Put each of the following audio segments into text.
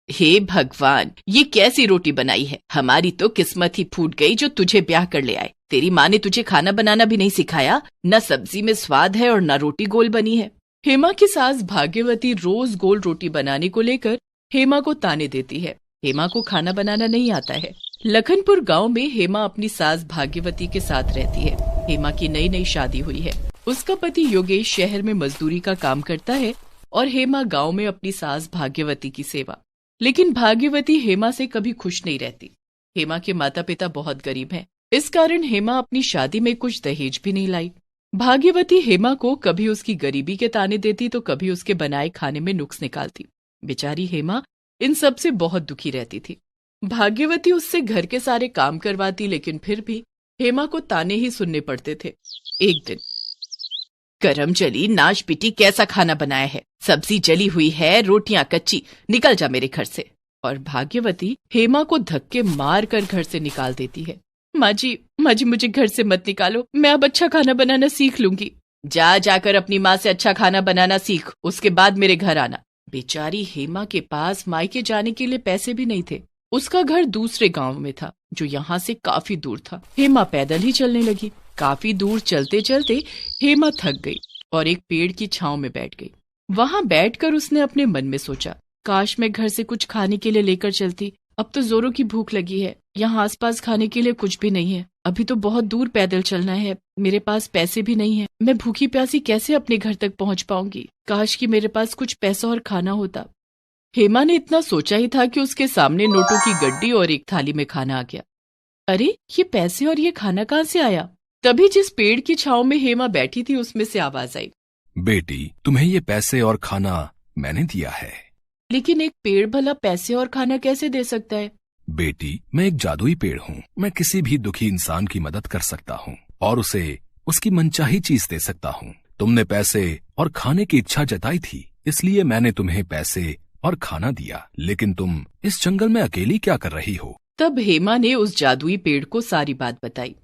हे भगवान, ये कैसी रोटी बनाई है। हमारी तो किस्मत ही फूट गई जो तुझे ब्याह कर ले आए। तेरी माँ ने तुझे खाना बनाना भी नहीं सिखाया। न सब्जी में स्वाद है और न रोटी गोल बनी है। हेमा की सास भाग्यवती रोज गोल रोटी बनाने को लेकर हेमा को ताने देती है। हेमा को खाना बनाना नहीं आता है। लखनपुर गांव में हेमा अपनी सास भाग्यवती के साथ रहती है। हेमा की नई नई शादी हुई है। उसका पति योगेश शहर में मजदूरी का काम करता है और हेमा गांव में अपनी सास भाग्यवती की सेवा। लेकिन भाग्यवती हेमा से कभी खुश नहीं रहती। हेमा के माता पिता बहुत गरीब हैं। इस कारण हेमा अपनी शादी में कुछ दहेज भी नहीं लाई। भाग्यवती हेमा को कभी उसकी गरीबी के ताने देती तो कभी उसके बनाए खाने में नुक्स निकालती। बेचारी हेमा इन सब से बहुत दुखी रहती थी। भाग्यवती उससे घर के सारे काम करवाती, लेकिन फिर भी हेमा को ताने ही सुनने पड़ते थे। एक दिन, गरम जली नाश पिटी कैसा खाना बनाया है, सब्जी जली हुई है, रोटियां कच्ची, निकल जा मेरे घर से। और भाग्यवती हेमा को धक्के मार कर घर से निकाल देती है। माँ जी मुझे घर से मत निकालो, मैं अब अच्छा खाना बनाना सीख लूंगी। जाकर अपनी माँ से अच्छा खाना बनाना सीख, उसके बाद मेरे घर आना। बेचारी हेमा के पास मायके जाने के लिए पैसे भी नहीं थे। उसका घर दूसरे गांव में था जो यहाँ से काफी दूर था। हेमा पैदल ही चलने लगी। काफी दूर चलते चलते हेमा थक गई और एक पेड़ की छांव में बैठ गई। वहां बैठकर उसने अपने मन में सोचा, काश मैं घर से कुछ खाने के लिए लेकर चलती। अब तो जोरों की भूख लगी है। यहाँ आसपास खाने के लिए कुछ भी नहीं है। अभी तो बहुत दूर पैदल चलना है। मेरे पास पैसे भी नहीं है। मैं भूखी प्यासी कैसे अपने घर तक पहुँच पाऊंगी। काश कि मेरे पास कुछ पैसा और खाना होता। हेमा ने इतना सोचा ही था कि उसके सामने नोटों की गड्डी और एक थाली में खाना आ गया। अरे, ये पैसे और ये खाना कहाँ से आया? तभी जिस पेड़ की छांव में हेमा बैठी थी उसमें से आवाज आई, बेटी, तुम्हें ये पैसे और खाना मैंने दिया है। लेकिन एक पेड़ भला पैसे और खाना कैसे दे सकता है? बेटी, मैं एक जादुई पेड़ हूँ। मैं किसी भी दुखी इंसान की मदद कर सकता हूँ और उसे उसकी मनचाही चीज दे सकता हूँ। तुमने पैसे और खाने की इच्छा जताई थी, इसलिए मैंने तुम्हें पैसे और खाना दिया। लेकिन तुम इस जंगल में अकेली क्या कर रही हो? तब हेमा ने उस जादुई पेड़ को सारी बात बताई।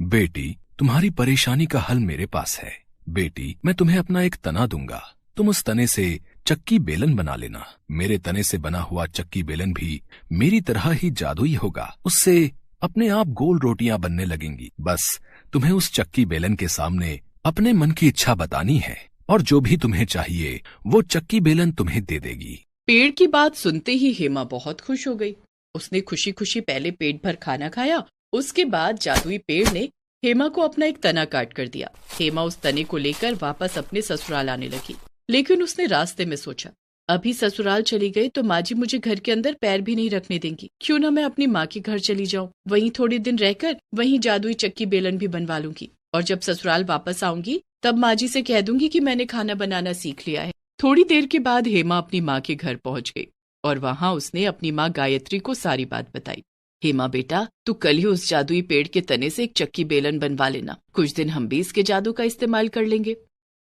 बेटी, तुम्हारी परेशानी का हल मेरे पास है। बेटी, मैं तुम्हें अपना एक तना दूंगा। तुम उस तने से चक्की बेलन बना लेना। मेरे तने से बना हुआ चक्की बेलन भी मेरी तरह ही जादुई होगा। उससे अपने आप गोल रोटियां बनने लगेंगी। बस तुम्हें उस चक्की बेलन के सामने अपने मन की इच्छा बतानी है और जो भी तुम्हें चाहिए वो चक्की बेलन तुम्हें दे देगी। पेड़ की बात सुनते ही हेमा बहुत खुश हो गई। उसने खुशी खुशी पहले पेट भर खाना खाया। उसके बाद जादुई पेड़ ने हेमा को अपना एक तना काट कर दिया। हेमा उस तने को लेकर वापस अपने ससुराल आने लगी। लेकिन उसने रास्ते में सोचा, अभी ससुराल चली गई तो माँ जी मुझे घर के अंदर पैर भी नहीं रखने देंगी। क्यों ना मैं अपनी माँ के घर चली जाऊँ, वहीं थोड़े दिन रहकर वहीं जादुई चक्की बेलन भी बनवा लूंगी। और जब ससुराल वापस आऊंगी तब माँ जी से कह दूंगी कि मैंने खाना बनाना सीख लिया है। थोड़ी देर के बाद हेमा अपनी माँ के घर पहुंच गई और वहां उसने अपनी माँ गायत्री को सारी बात बताई। हेमा बेटा, तू कल ही उस जादुई पेड़ के तने से एक चक्की बेलन बनवा लेना। कुछ दिन हम भी इसके जादू का इस्तेमाल कर लेंगे।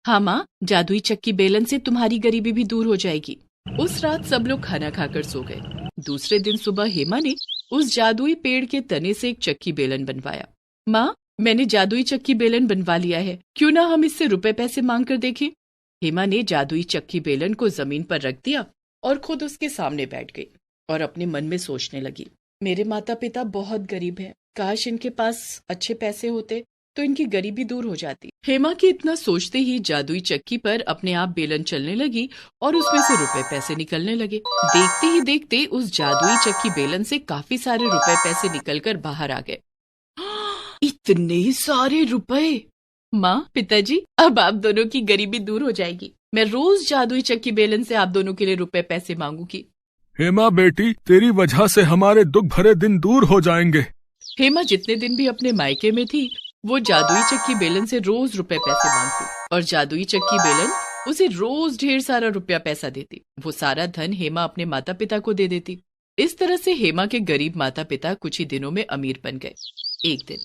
हाँ माँ, जादुई चक्की बेलन से तुम्हारी गरीबी भी दूर हो जाएगी। उस रात सब लोग खाना खाकर सो गए। दूसरे दिन सुबह हेमा ने उस जादुई पेड़ के तने से एक चक्की बेलन बनवाया। माँ, मैंने जादुई चक्की बेलन बनवा लिया है, क्यों ना हम इससे रुपए पैसे मांग कर देखें। हेमा ने जादुई चक्की बेलन को जमीन पर रख दिया और खुद उसके सामने बैठ गई और अपने मन में सोचने लगी, मेरे माता पिता बहुत गरीब हैं। काश इनके पास अच्छे पैसे होते तो इनकी गरीबी दूर हो जाती। हेमा के इतना सोचते ही जादुई चक्की पर अपने आप बेलन चलने लगी और उसमें से रुपए पैसे निकलने लगे। देखते ही देखते उस जादुई चक्की बेलन से काफी सारे रुपए पैसे निकलकर बाहर आ गए। इतने सारे रुपए! माँ, पिताजी, अब आप दोनों की गरीबी दूर हो जाएगी। मैं रोज जादुई चक्की बेलन से आप दोनों के लिए रुपए पैसे मांगूंगी। हेमा बेटी, तेरी वजह से हमारे दुख भरे दिन दूर हो जाएंगे। हेमा जितने दिन भी अपने मायके में थी वो जादुई चक्की बेलन से रोज रुपए पैसे मांगती और जादुई चक्की बेलन उसे रोज ढेर सारा रुपया पैसा देती। वो सारा धन हेमा अपने माता पिता को दे देती। इस तरह से हेमा के गरीब माता पिता कुछ ही दिनों में अमीर बन गए। एक दिन,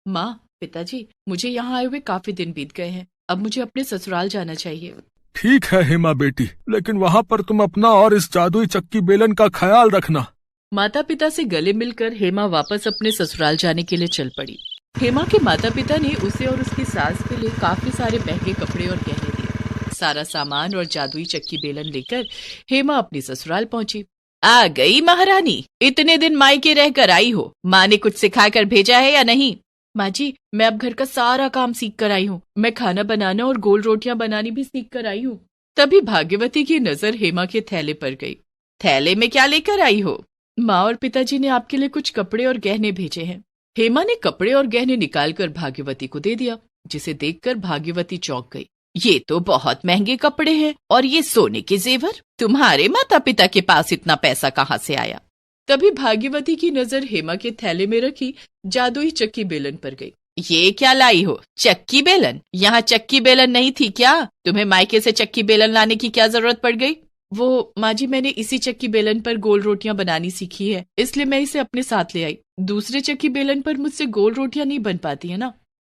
माँ, पिताजी, मुझे यहाँ आए हुए काफी दिन बीत गए हैं। अब मुझे अपने ससुराल जाना चाहिए। ठीक है हेमा बेटी, लेकिन वहाँ पर तुम अपना और इस जादुई चक्की बेलन का ख्याल रखना। माता पिता से गले मिलकर हेमा वापस अपने ससुराल जाने के लिए चल पड़ी। हेमा के माता पिता ने उसे और उसकी सास के लिए काफी सारे महंगे कपड़े और गहने दिए। सारा सामान और जादुई चक्की बेलन लेकर हेमा अपनी ससुराल पहुंची। आ गई महारानी, इतने दिन मायके रहकर आई हो, माँ ने कुछ सिखा कर भेजा है या नहीं? माँ जी, मैं अब घर का सारा काम सीख कर आई हूँ। मैं खाना बनाना और गोल रोटियां बनानी भी सीख कर आई हूँ। तभी भाग्यवती की नजर हेमा के थैले पर गई। थैले में क्या लेकर आई हो? माँ और पिताजी ने आपके लिए कुछ कपड़े और गहने भेजे हैं। हेमा ने कपड़े और गहने निकालकर भाग्यवती को दे दिया, जिसे देखकर भाग्यवती चौंक गई। ये तो बहुत महंगे कपड़े हैं और ये सोने के जेवर। तुम्हारे माता पिता के पास इतना पैसा कहाँ से आया? तभी भाग्यवती की नजर हेमा के थैले में रखी जादुई चक्की बेलन पर गई। ये क्या लाई हो? चक्की बेलन? यहाँ चक्की बेलन नहीं थी क्या? तुम्हें मायके से चक्की बेलन लाने की क्या जरूरत पड़ गई? वो माँ जी, मैंने इसी चक्की बेलन पर गोल रोटियां बनानी सीखी है, इसलिए मैं इसे अपने साथ ले आई। दूसरे चक्की बेलन पर मुझसे गोल रोटियां नहीं बन पाती है ना।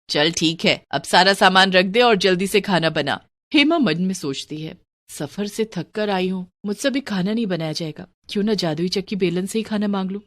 चल ठीक है, अब सारा सामान रख दे और जल्दी से खाना बना। हेमा मन में सोचती है, सफर से थक कर आई हूँ, मुझसे भी खाना नहीं बनाया जाएगा, क्यों न जादुई चक्की बेलन से ही खाना मांग लूं।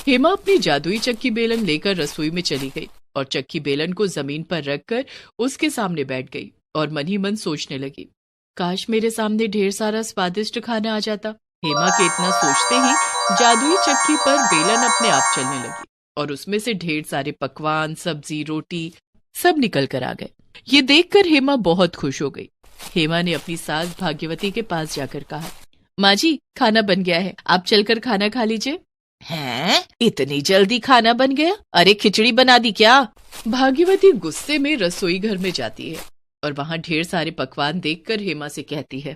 हेमा अपनी जादुई चक्की बेलन लेकर रसोई में चली गई और चक्की बेलन को जमीन पर रखकर उसके सामने बैठ गई और मन ही मन सोचने लगी, काश मेरे सामने ढेर सारा स्वादिष्ट खाना आ जाता। हेमा के इतना सोचते ही जादुई चक्की पर बेलन अपने आप चलने लगी और उसमें से ढेर सारे पकवान, सब्जी, रोटी सब निकल कर आ गए। ये देखकर हेमा बहुत खुश हो गई। हेमा ने अपनी सास भाग्यवती के पास जाकर कहा, माँ जी, खाना बन गया है, आप चलकर खाना खा लीजिए। हैं? इतनी जल्दी खाना बन गया? अरे खिचड़ी बना दी क्या? भाग्यवती गुस्से में रसोई घर में जाती है और वहाँ ढेर सारे पकवान देखकर हेमा से कहती है,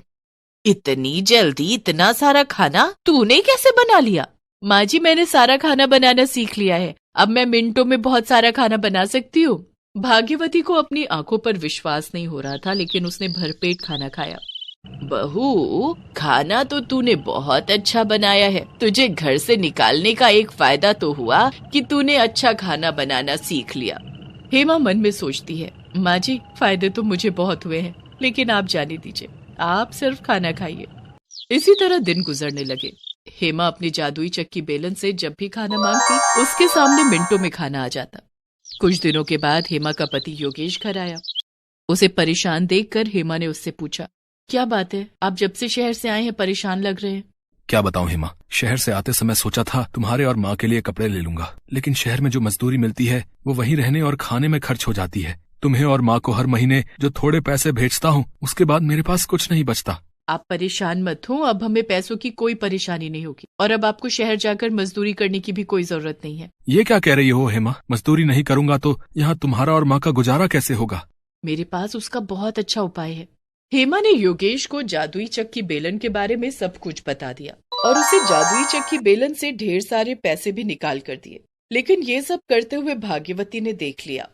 इतनी जल्दी इतना सारा खाना तूने कैसे बना लिया? माँ जी, मैंने सारा खाना बनाना सीख लिया है, अब मैं मिनटों में बहुत सारा खाना बना सकती हूँ। भाग्यवती को अपनी आंखों पर विश्वास नहीं हो रहा था, लेकिन उसने भरपेट खाना खाया। बहू, खाना तो तूने बहुत अच्छा बनाया है। तुझे घर से निकालने का एक फायदा तो हुआ कि तूने अच्छा खाना बनाना सीख लिया। हेमा मन में सोचती है, माँ जी, फायदे तो मुझे बहुत हुए हैं, लेकिन आप जाने दीजिए, आप सिर्फ खाना खाइए। इसी तरह दिन गुजरने लगे। हेमा अपनी जादुई चक्की बेलन से जब भी खाना मांगती, उसके सामने मिनटों में खाना आ जाता। कुछ दिनों के बाद हेमा का पति योगेश घर आया। उसे परेशान देखकर हेमा ने उससे पूछा, क्या बात है, आप जब से शहर से आए हैं परेशान लग रहे हैं। क्या बताऊं हेमा, शहर से आते समय सोचा था तुम्हारे और माँ के लिए कपड़े ले लूंगा, लेकिन शहर में जो मजदूरी मिलती है वो वहीं रहने और खाने में खर्च हो जाती है। तुम्हें और माँ को हर महीने जो थोड़े पैसे भेजता हूँ, उसके बाद मेरे पास कुछ नहीं बचता। आप परेशान मत हो, अब हमें पैसों की कोई परेशानी नहीं होगी और अब आपको शहर जाकर मजदूरी करने की भी कोई जरूरत नहीं है। ये क्या कह रही हो हेमा? मजदूरी नहीं करूंगा तो यहाँ तुम्हारा और माँ का गुजारा कैसे होगा? मेरे पास उसका बहुत अच्छा उपाय है। हेमा ने योगेश को जादुई चक्की बेलन के बारे में सब कुछ बता दिया और उसे जादुई चक्की बेलन से ढेर सारे पैसे भी निकाल कर दिए। लेकिन ये सब करते हुए भाग्यवती ने देख लिया।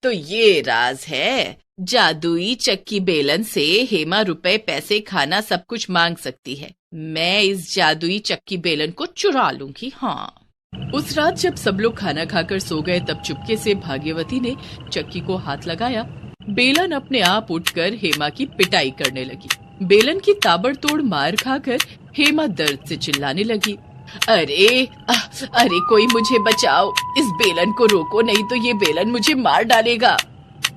तो ये राज है, जादुई चक्की बेलन से हेमा रुपए, पैसे, खाना सब कुछ मांग सकती है। मैं इस जादुई चक्की बेलन को चुरा लूंगी। हाँ। उस रात जब सब लोग खाना खाकर सो गए, तब चुपके से भाग्यवती ने चक्की को हाथ लगाया। बेलन अपने आप उठकर हेमा की पिटाई करने लगी। बेलन की ताबड़तोड़ मार खाकर हेमा दर्द से चिल्लाने लगी, अरे कोई मुझे बचाओ, इस बेलन को रोको, नहीं तो ये बेलन मुझे मार डालेगा।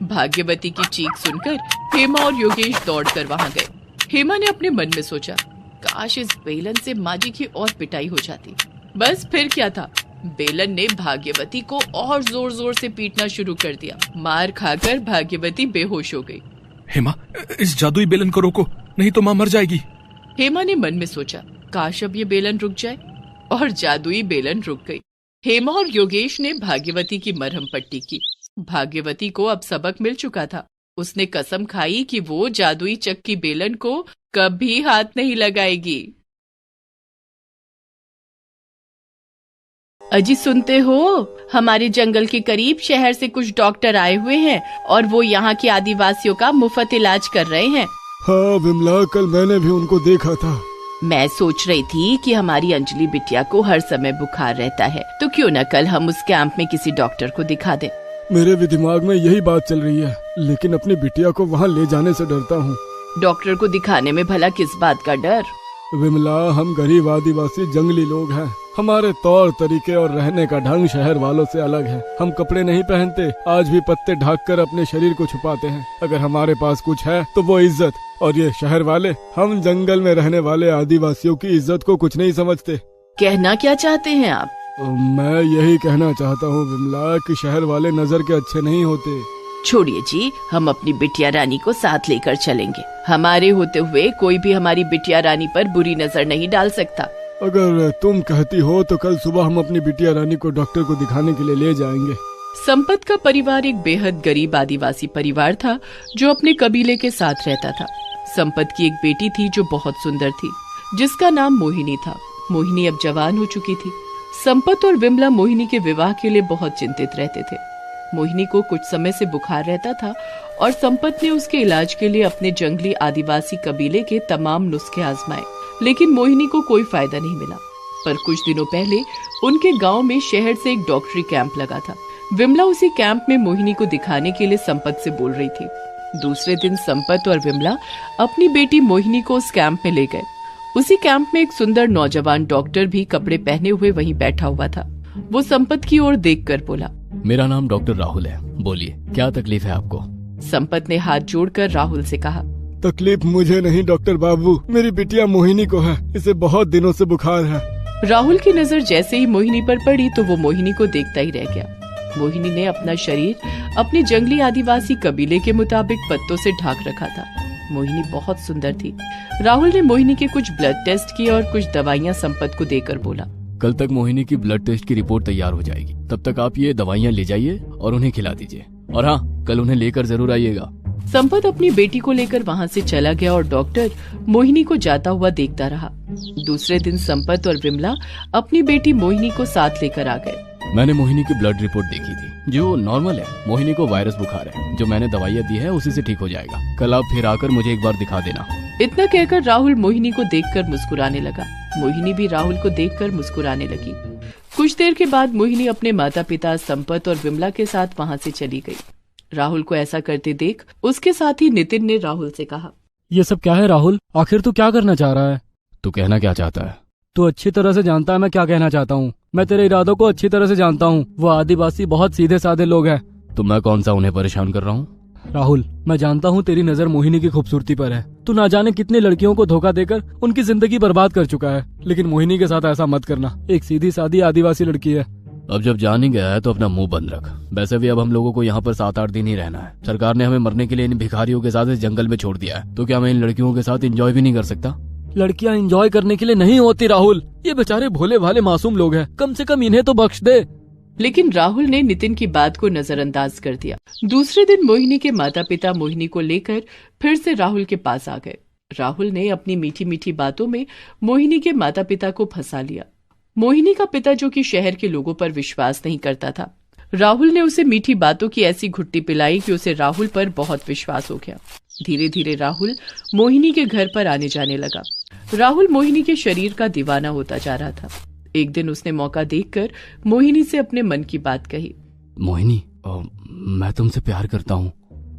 भाग्यवती की चीख सुनकर हेमा और योगेश दौड़कर वहां गए। हेमा ने अपने मन में सोचा, काश इस बेलन से माँ जी की और पिटाई हो जाती। बस फिर क्या था, बेलन ने भाग्यवती को और जोर जोर से पीटना शुरू कर दिया। मार खाकर भाग्यवती बेहोश हो गई। हेमा, इस जादुई बेलन को रोको, नहीं तो माँ मर जाएगी। हेमा ने मन में सोचा, काश अब ये बेलन रुक जाए, और जादुई बेलन रुक गई। हेमा और योगेश ने भाग्यवती की मरहम पट्टी की। भाग्यवती को अब सबक मिल चुका था। उसने कसम खाई कि वो जादुई चक्की बेलन को कभी हाथ नहीं लगाएगी। अजी सुनते हो, हमारे जंगल के करीब शहर से कुछ डॉक्टर आए हुए हैं और वो यहाँ के आदिवासियों का मुफ्त इलाज कर रहे हैं। हाँ विमला, कल मैंने भी उनको देखा था। मैं सोच रही थी कि हमारी अंजलि बिटिया को हर समय बुखार रहता है, तो क्यों न कल हम उस कैंप में किसी डॉक्टर को दिखा दें। मेरे भी दिमाग में यही बात चल रही है, लेकिन अपनी बिटिया को वहाँ ले जाने से डरता हूँ। डॉक्टर को दिखाने में भला किस बात का डर? विमला, हम गरीब आदिवासी जंगली लोग हैं, हमारे तौर तरीके और रहने का ढंग शहर वालों से अलग है। हम कपड़े नहीं पहनते, आज भी पत्ते ढककर अपने शरीर को छुपाते हैं। अगर हमारे पास कुछ है तो वो इज्जत। और ये शहर वाले, हम जंगल में रहने वाले आदिवासियों की इज्जत को कुछ नहीं समझते। कहना क्या चाहते हैं आप? मैं यही कहना चाहता हूँ विमला कि शहर वाले नजर के अच्छे नहीं होते। छोड़िए जी, हम अपनी बिटिया रानी को साथ लेकर चलेंगे। हमारे होते हुए कोई भी हमारी बिटिया रानी पर बुरी नजर नहीं डाल सकता। अगर तुम कहती हो तो कल सुबह हम अपनी बिटिया रानी को डॉक्टर को दिखाने के लिए ले जाएंगे। संपत का परिवार एक बेहद गरीब आदिवासी परिवार था जो अपने कबीले के साथ रहता था। संपत की एक बेटी थी जो बहुत सुंदर थी, जिसका नाम मोहिनी था। मोहिनी अब जवान हो चुकी थी। संपत और विमला मोहिनी के विवाह के लिए बहुत चिंतित रहते थे। मोहिनी को कुछ समय से बुखार रहता था और संपत ने उसके इलाज के लिए अपने जंगली आदिवासी कबीले के तमाम नुस्खे आजमाए, लेकिन मोहिनी को कोई फायदा नहीं मिला। पर कुछ दिनों पहले उनके गांव में शहर से एक डॉक्टरी कैंप लगा था। विमला उसी कैंप में मोहिनी को दिखाने के लिए संपत से बोल रही थी। दूसरे दिन संपत और विमला अपनी बेटी मोहिनी को उस कैंप में ले गए। उसी कैंप में एक सुंदर नौजवान डॉक्टर भी कपड़े पहने हुए वहीं बैठा हुआ था। वो संपत की ओर देखकर बोला, मेरा नाम डॉक्टर राहुल है, बोलिए क्या तकलीफ है आपको? संपत ने हाथ जोड़कर राहुल से कहा, तकलीफ मुझे नहीं डॉक्टर बाबू, मेरी बिटिया मोहिनी को है। इसे बहुत दिनों से बुखार है। राहुल की नजर जैसे ही मोहिनी पर पड़ी तो वो मोहिनी को देखता ही रह गया। मोहिनी ने अपना शरीर अपने जंगली आदिवासी कबीले के मुताबिक पत्तों से ढक रखा था। मोहिनी बहुत सुंदर थी। राहुल ने मोहिनी के कुछ ब्लड टेस्ट किए और कुछ दवाइयां संपत को देकर बोला, कल तक मोहिनी की ब्लड टेस्ट की रिपोर्ट तैयार हो जाएगी। तब तक आप ये दवाइयाँ ले जाइए और उन्हें खिला दीजिए। और हाँ, कल उन्हें लेकर जरूर आइएगा। संपत अपनी बेटी को लेकर वहाँ से चला गया और डॉक्टर मोहिनी को जाता हुआ देखता रहा। दूसरे दिन संपत और विमला अपनी बेटी मोहिनी को साथ लेकर आ गए। मैंने मोहिनी की ब्लड रिपोर्ट देखी थी, जो नॉर्मल है। मोहिनी को वायरस बुखार है, जो मैंने दवाइयाँ दी है उसी से ठीक हो जाएगा। कल आप फिर आकर मुझे एक बार दिखा देना। इतना कहकर राहुल मोहिनी को देखकर मुस्कुराने लगा। मोहिनी भी राहुल को देखकर मुस्कुराने लगी। कुछ देर के बाद मोहिनी अपने माता पिता संपत और विमला के साथ वहाँ से चली गई। राहुल को ऐसा करते देख उसके साथी नितिन ने राहुल से कहा, ये सब क्या है राहुल? आखिर तू क्या करना चाह रहा है? तू कहना क्या चाहता है? तू अच्छी तरह से जानता है मैं क्या कहना चाहता हूँ। मैं तेरे इरादों को अच्छी तरह से जानता हूँ। वो आदिवासी बहुत सीधे साधे लोग हैं। तो मैं कौन सा उन्हें परेशान कर रहा हूँ? राहुल, मैं जानता हूँ तेरी नजर मोहिनी की खूबसूरती पर है। तू ना जाने कितनी लड़कियों को धोखा देकर उनकी जिंदगी बर्बाद कर चुका है, लेकिन मोहिनी के साथ ऐसा मत करना। एक सीधी सादी आदिवासी लड़की है। अब जब जान ही गया है तो अपना मुंह बंद रख। वैसे भी अब हम लोगों को यहाँ पर 7-8 दिन ही रहना है। सरकार ने हमें मरने के लिए इन भिखारियों के साथ इस जंगल में छोड़ दिया है, तो क्या मैं इन लड़कियों के साथ एंजॉय भी नहीं कर सकता? लड़कियां एंजॉय करने के लिए नहीं होती राहुल। ये बेचारे भोले भाले मासूम लोग हैं, कम से कम इन्हें तो बख्श दे। लेकिन राहुल ने नितिन की बात को नजरअंदाज कर दिया। दूसरे दिन मोहिनी के माता पिता मोहिनी को लेकर फिर से राहुल के पास आ गए। राहुल ने अपनी मीठी मीठी बातों में मोहिनी के माता पिता को फंसा लिया। मोहिनी का पिता, जो कि शहर के लोगों पर विश्वास नहीं करता था, राहुल ने उसे मीठी बातों की ऐसी घुट्टी पिलाई कि उसे राहुल पर बहुत विश्वास हो गया। धीरे धीरे राहुल मोहिनी के घर पर आने जाने लगा। राहुल मोहिनी के शरीर का दीवाना होता जा रहा था। एक दिन उसने मौका देखकर मोहिनी से अपने मन की बात कही, मोहिनी, मैं तुमसे प्यार करता हूँ।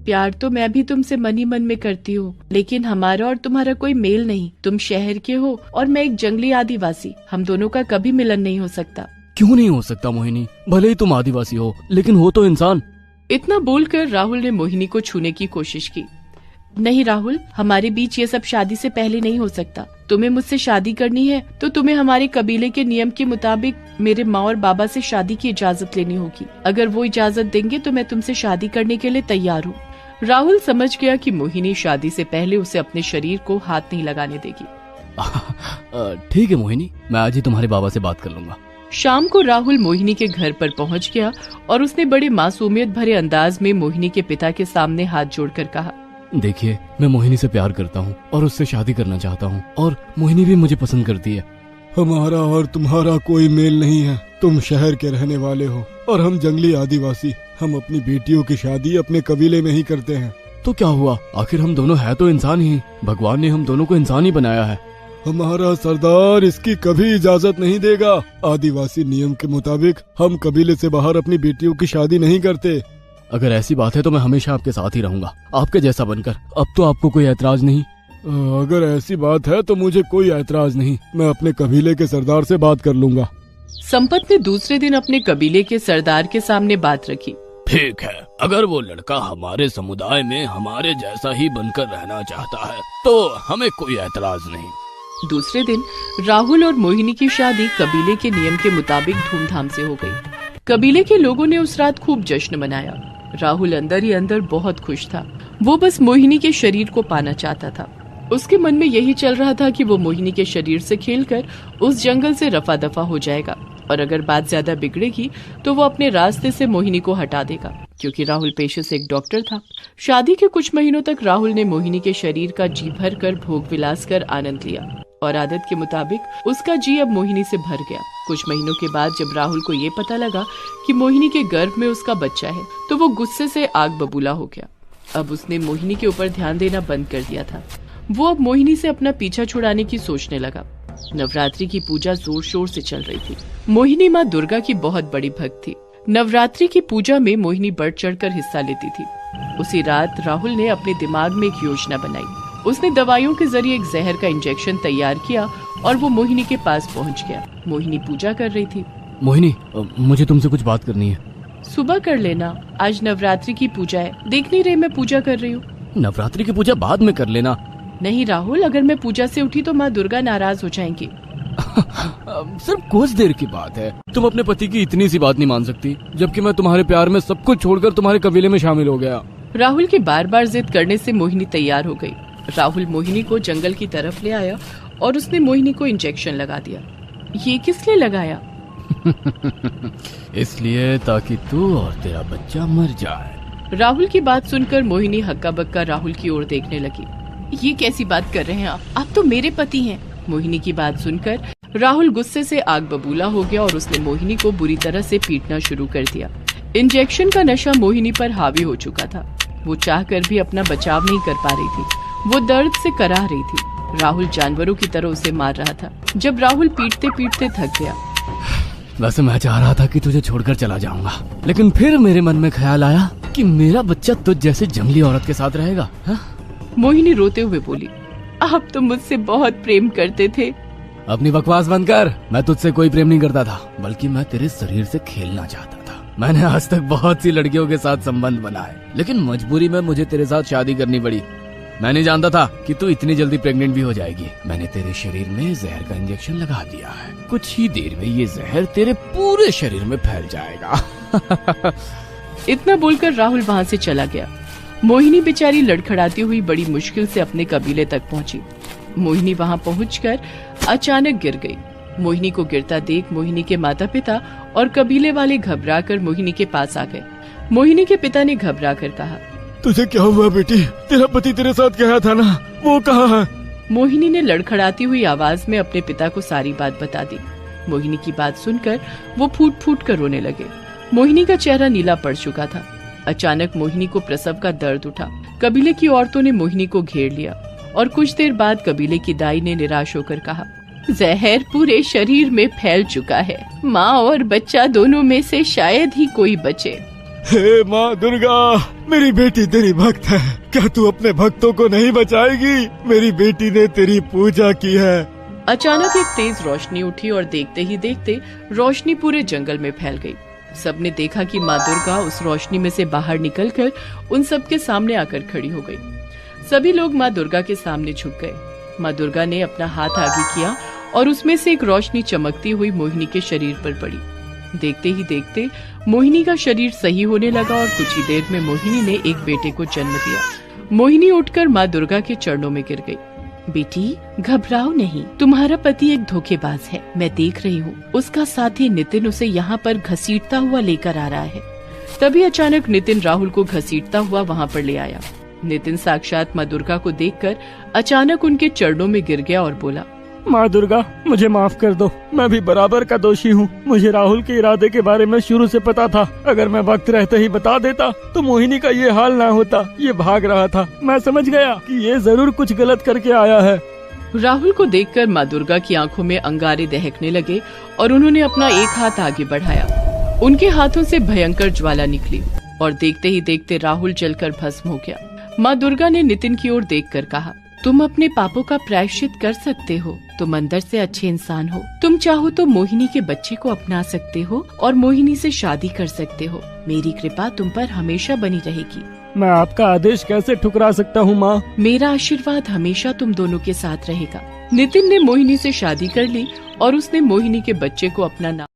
प्यार तो मैं भी तुमसे मन ही मन में करती हूँ, लेकिन हमारा और तुम्हारा कोई मेल नहीं। तुम शहर के हो और मैं एक जंगली आदिवासी। हम दोनों का कभी मिलन नहीं हो सकता। क्यों नहीं हो सकता मोहिनी? भले ही तुम आदिवासी हो, लेकिन हो तो इंसान। इतना बोलकर राहुल ने मोहिनी को छूने की कोशिश की। नहीं राहुल, हमारे बीच ये सब शादी से पहले नहीं हो सकता। तुम्हें मुझसे शादी करनी है तो तुम्हें हमारे कबीले के नियम के मुताबिक मेरे माँ और बाबा से शादी की इजाजत लेनी होगी। अगर वो इजाजत देंगे तो मैं तुमसे शादी करने के लिए तैयार हूँ। राहुल समझ गया कि मोहिनी शादी से पहले उसे अपने शरीर को हाथ नहीं लगाने देगी। ठीक है मोहिनी, मैं आज ही तुम्हारे बाबा से बात कर लूंगा। शाम को राहुल मोहिनी के घर पर पहुंच गया और उसने बड़े मासूमियत भरे अंदाज में मोहिनी के पिता के सामने हाथ जोड़कर कहा, देखिए, मैं मोहिनी से प्यार करता हूँ और उससे शादी करना चाहता हूँ, और मोहिनी भी मुझे पसंद करती है। हमारा और तुम्हारा कोई मेल नहीं है। तुम शहर के रहने वाले हो और हम जंगली आदिवासी। हम अपनी बेटियों की शादी अपने कबीले में ही करते हैं। तो क्या हुआ? आखिर हम दोनों है तो इंसान ही। भगवान ने हम दोनों को इंसान ही बनाया है। हमारा सरदार इसकी कभी इजाजत नहीं देगा। आदिवासी नियम के मुताबिक हम कबीले से बाहर अपनी बेटियों की शादी नहीं करते। अगर ऐसी बात है तो मैं हमेशा आपके साथ ही रहूंगा, आपके जैसा बनकर। अब तो आपको कोई ऐतराज नहीं? अगर ऐसी बात है तो मुझे कोई ऐतराज नहीं। मैं अपने कबीले के सरदार से बात कर लूंगा। संपत ने दूसरे दिन अपने कबीले के सरदार के सामने बात रखी। ठीक है, अगर वो लड़का हमारे समुदाय में हमारे जैसा ही बनकर रहना चाहता है तो हमें कोई एतराज नहीं। दूसरे दिन राहुल और मोहिनी की शादी कबीले के नियम के मुताबिक धूमधाम से हो गई। कबीले के लोगों ने उस रात खूब जश्न मनाया। राहुल अंदर ही अंदर बहुत खुश था। वो बस मोहिनी के शरीर को पाना चाहता था। उसके मन में यही चल रहा था कि वो मोहिनी के शरीर से खेलकर उस जंगल से रफा दफा हो जाएगा और अगर बात ज्यादा बिगड़ेगी तो वो अपने रास्ते से मोहिनी को हटा देगा, क्योंकि राहुल पेशे से एक डॉक्टर था। शादी के कुछ महीनों तक राहुल ने मोहिनी के शरीर का जी भर कर भोग विलास कर आनंद लिया और आदत के मुताबिक उसका जी अब मोहिनी से भर गया। कुछ महीनों के बाद जब राहुल को ये पता लगा कि मोहिनी के गर्भ में उसका बच्चा है तो वो गुस्से से आग बबूला हो गया। अब उसने मोहिनी के ऊपर ध्यान देना बंद कर दिया था। वो अब मोहिनी से अपना पीछा छुड़ाने की सोचने लगा। नवरात्रि की पूजा जोर शोर से चल रही थी। मोहिनी माँ दुर्गा की बहुत बड़ी भक्त थी। नवरात्रि की पूजा में मोहिनी बढ़ चढ़कर हिस्सा लेती थी। उसी रात राहुल ने अपने दिमाग में एक योजना बनाई। उसने दवाइयों के जरिए एक जहर का इंजेक्शन तैयार किया और वो मोहिनी के पास पहुंच गया। मोहिनी पूजा कर रही थी। मोहिनी, मुझे तुमसे कुछ बात करनी है। सुबह कर लेना, आज नवरात्रि की पूजा है। देख नहीं रहे मैं पूजा कर रही हूँ। नवरात्रि की पूजा बाद में कर लेना। नहीं राहुल, अगर मैं पूजा से उठी तो माँ दुर्गा नाराज हो जाएंगी। सिर्फ कुछ देर की बात है। तुम अपने पति की इतनी सी बात नहीं मान सकती, जबकि मैं तुम्हारे प्यार में सब कुछ छोड़कर तुम्हारे कबीले में शामिल हो गया। राहुल की बार बार जिद करने से मोहिनी तैयार हो गई। राहुल मोहिनी को जंगल की तरफ ले आया और उसने मोहिनी को इंजेक्शन लगा दिया। ये किस लिए लगाया? इसलिए ताकि तू और तेरा बच्चा मर जाए। राहुल की बात सुनकर मोहिनी हक्का बक्का राहुल की ओर देखने लगी। ये कैसी बात कर रहे हैं आप तो मेरे पति हैं। मोहिनी की बात सुनकर राहुल गुस्से से आग बबूला हो गया और उसने मोहिनी को बुरी तरह से पीटना शुरू कर दिया। इंजेक्शन का नशा मोहिनी पर हावी हो चुका था। वो चाहकर भी अपना बचाव नहीं कर पा रही थी। वो दर्द से कराह रही थी। राहुल जानवरों की तरह उसे मार रहा था। जब राहुल पीटते पीटते थक गया। वैसे मैं चाह रहा था कि तुझे छोड़कर चला जाऊंगा, लेकिन फिर मेरे मन में ख्याल आया कि मेरा बच्चा तुझ जैसी जंगली औरत के साथ रहेगा। मोहिनी रोते हुए बोली, आप तो मुझसे बहुत प्रेम करते थे। अपनी बकवास बंद कर। मैं तुझसे कोई प्रेम नहीं करता था, बल्कि मैं तेरे शरीर से खेलना चाहता था। मैंने आज तक बहुत सी लड़कियों के साथ संबंध बनाए, लेकिन मजबूरी में मुझे तेरे साथ शादी करनी पड़ी। मैं नहीं जानता था कि तू इतनी जल्दी प्रेग्नेंट भी हो जाएगी। मैंने तेरे शरीर में जहर का इंजेक्शन लगा दिया है। कुछ ही देर में ये जहर तेरे पूरे शरीर में फैल जाएगा। इतना बोलकर राहुल वहाँ से चला गया। मोहिनी बेचारी लड़खड़ाती हुई बड़ी मुश्किल से अपने कबीले तक पहुंची। मोहिनी वहाँ पहुंचकर अचानक गिर गई। मोहिनी को गिरता देख मोहिनी के माता पिता और कबीले वाले घबराकर मोहिनी के पास आ गए। मोहिनी के पिता ने घबराकर कहा, तुझे क्या हुआ बेटी? तेरा पति तेरे साथ गया था ना, वो कहाँ है? मोहिनी ने लड़खड़ाती हुई आवाज में अपने पिता को सारी बात बता दी। मोहिनी की बात सुनकर वो फूट फूट कर रोने लगे। मोहिनी का चेहरा नीला पड़ चुका था। अचानक मोहिनी को प्रसव का दर्द उठा। कबीले की औरतों ने मोहिनी को घेर लिया और कुछ देर बाद कबीले की दाई ने निराश होकर कहा, जहर पूरे शरीर में फैल चुका है। माँ और बच्चा दोनों में से शायद ही कोई बचे। हे माँ दुर्गा, मेरी बेटी तेरी भक्त है। क्या तू अपने भक्तों को नहीं बचाएगी? मेरी बेटी ने तेरी पूजा की है। अचानक एक तेज रोशनी उठी और देखते ही देखते रोशनी पूरे जंगल में फैल गई। सबने देखा कि माँ दुर्गा उस रोशनी में से बाहर निकलकर उन सबके सामने आकर खड़ी हो गई। सभी लोग माँ दुर्गा के सामने झुक गए। माँ दुर्गा ने अपना हाथ आगे किया और उसमें से एक रोशनी चमकती हुई मोहिनी के शरीर पर पड़ी। देखते ही देखते मोहिनी का शरीर सही होने लगा और कुछ ही देर में मोहिनी ने एक बेटे को जन्म दिया। मोहिनी उठकर माँ दुर्गा के चरणों में गिर गई। बेटी घबराओ नहीं, तुम्हारा पति एक धोखेबाज है। मैं देख रही हूँ उसका साथी नितिन उसे यहाँ पर घसीटता हुआ लेकर आ रहा है। तभी अचानक नितिन राहुल को घसीटता हुआ वहाँ पर ले आया। नितिन साक्षात माँ दुर्गा को देखकर अचानक उनके चरणों में गिर गया और बोला, माँ दुर्गा मुझे माफ कर दो। मैं भी बराबर का दोषी हूँ। मुझे राहुल के इरादे के बारे में शुरू से पता था। अगर मैं वक्त रहते ही बता देता तो मोहिनी का ये हाल ना होता। ये भाग रहा था। मैं समझ गया कि ये जरूर कुछ गलत करके आया है। राहुल को देखकर माँ दुर्गा की आंखों में अंगारे दहकने लगे और उन्होंने अपना एक हाथ आगे बढ़ाया। उनके हाथों से भयंकर ज्वाला निकली और देखते ही देखते राहुल जलकर भस्म हो गया। माँ दुर्गा ने नितिन की ओर देखकर कहा, तुम अपने पापों का प्रायश्चित कर सकते हो। तुम अंदर से अच्छे इंसान हो। तुम चाहो तो मोहिनी के बच्चे को अपना सकते हो और मोहिनी से शादी कर सकते हो। मेरी कृपा तुम पर हमेशा बनी रहेगी। मैं आपका आदेश कैसे ठुकरा सकता हूँ माँ? मेरा आशीर्वाद हमेशा तुम दोनों के साथ रहेगा। नितिन ने मोहिनी से शादी कर ली और उसने मोहिनी के बच्चे को अपना नाम